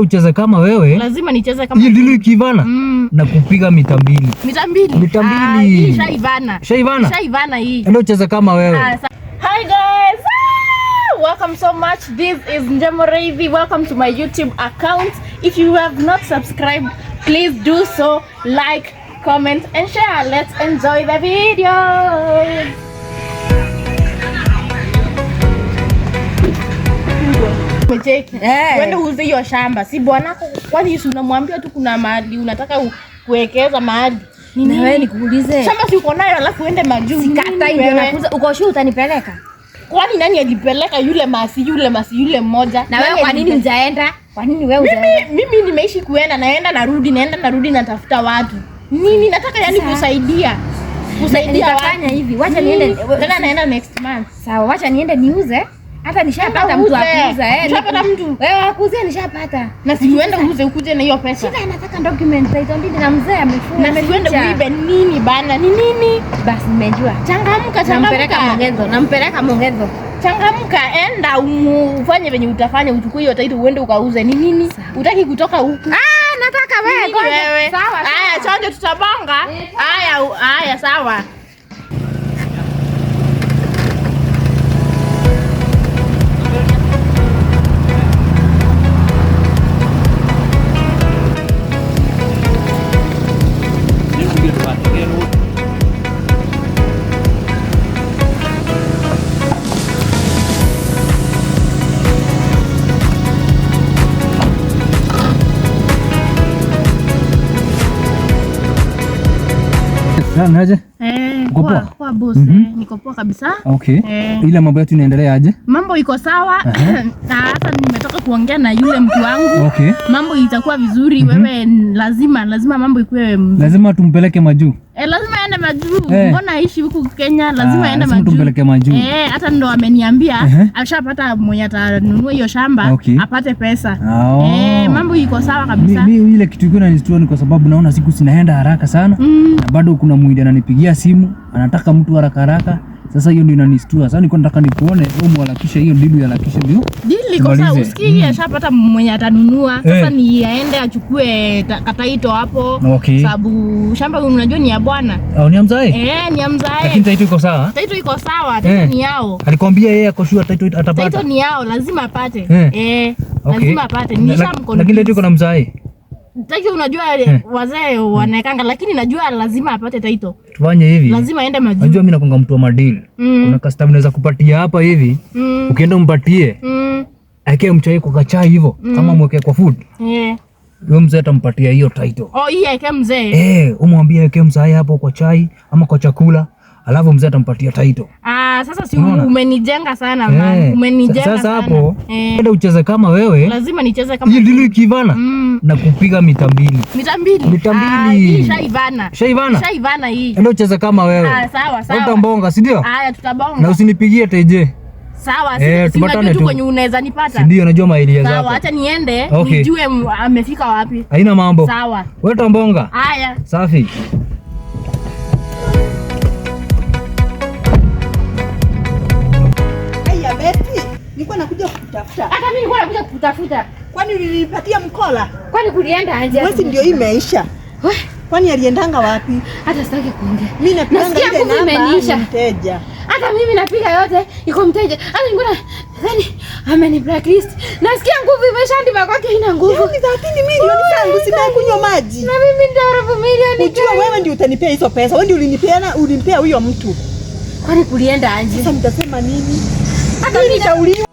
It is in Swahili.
Ucheze kama wewe. Lazima nicheze kama. Hii ndilo ikivana na kupiga mita mbili. Mita mbili. Hii shaivana. Shaivana hii. Ndio ucheze kama wewe. Hi guys. Welcome so much. This is Njemo Reithi. Welcome to my YouTube account. If you have not subscribed, please do so. Like, comment and share. Let's enjoy the video. Wende uuze hiyo shamba. Si bwanako kwani Yesu unamwambia tu kuna mahali unataka kuwekeza mahali. Na wewe nikuulize. Shamba si uko nayo alafu uende majuu. Sikatai ndio nakuuza. Uko sure utanipeleka? Kwani nani alipeleka yule masi mmoja? Na wewe kwa nini hujaenda? Kwa nini wewe hujaenda? Mimi nimeishi kuenda naenda narudi natafuta watu. Mimi nataka yani kusaidia nitafanya hivi. Wacha niende tena naenda next month. Sawa, wacha niende niuze. Hata nishapata mtu akuuza nishapata mtu. Wewe akuuze nishapata. Na si uende uuze ukuje na hiyo pesa. Sasa nataka document title deed na mzee amefunga. Na si uende uibe nini bana? Ni nini? Basi nimejua. Changamka. Nampeleka Mongezo. Changamka, enda ufanye venye utafanya, uchukue hiyo title uende ukauze. Ni nini? Utaki kutoka huku. Nataka wewe. Sawa. Haya, chonjo tutabonga. Haya sawa. Naje? Kwa boss. Niko poa kabisa. Okay. Ile mambo yetu inaendelea aje? Mambo iko sawa. Na hata nimetoka kuongea na yule mtu wangu. Okay. Mambo itakuwa vizuri. Wewe lazima mambo ikuwe. Lazima tumpeleke majuu. Lazima aende majuu. Mbona aishi huku Kenya? Lazima aende majuu. Tumpeleke majuu. Hata ndo ameniambia ashapata mwenye atanunua hiyo shamba, apate pesa. Mambo iko sawa kabisa. Mimi ile kitu iko inanistua ni kwa sababu naona siku zinaenda haraka sana. Na bado kuna mwidi ananipigia simu, anataka mtu haraka. Sasa hiyo ndio inanistua. Sasa niko nataka nikuone wewe muharakisha hiyo deal harakisha ndio. Deal iko sawa, usikie ashapata mwenye atanunua. Sasa ni aende achukue kataito hapo. Sababu shamba unajua ni ya bwana. Ni ya mzae? Ni ya mzae. Lakini taito iko sawa? Taito iko sawa, taito ni yao. Alikwambia yeye ako sure taito atapata. Taito ni yao, lazima apate. Lazima apate. Nishamkonfirm. Lakini taito iko na mzae. Taito unajua wazee wanaekanga, lakini najua lazima apate taito. Tufanye hivi. Lazima aende majuu. Unajua mimi nakonga mtu wa madili. Kuna customer naweza kupatia hapa hivi. Ukienda umpatie. Ake mchai kwa kachai hivyo kama mweke kwa food. Wewe mzee atampatia hiyo title. Hii ake mzee. Umwambie ake mzee hapo kwa chai ama kwa chakula. Alafu mzee atampatia title. Sasa si umenijenga sana man. Umenijenga sana. Sasa hapo enda ucheze kama wewe. Lazima nicheze kama. Hii ndilo ikivana na kupiga mita mbili. Mita mbili. Hii shaivana hii. Enda ucheze kama wewe. Sawa. Tutambonga, si ndio? Haya tutabonga. Na usinipigie teje. Sawa, tunajua tu kwenye unaweza nipata. Ndio najua maeneo zako. Sawa, acha niende nijue amefika wapi. Haina mambo. Sawa. Wewe tambonga. Haya. Safi. Nilikuwa nakuja kukutafuta. Hata mimi nilikuwa nakuja kukutafuta. Kwani ulinipatia mkola? Kwani kulienda aje? Mwezi ndio imeisha. Kwani aliendanga wapi? Hata sitaki kuongea. Mimi napiga ile namba mteja. Hata mimi napiga yote iko mteja. Hata ninguna yani ameni blacklist. Nasikia nguvu imeshandima kwake ina nguvu. Ni 30 milioni zangu sina kunywa maji. Na mimi ndio robo milioni. Unajua wewe ndio utanipea hizo pesa. Wewe ndio ulimpea huyo mtu. Kwani kulienda aje? Sasa mtasema nini? Hata mimi nitauliwa.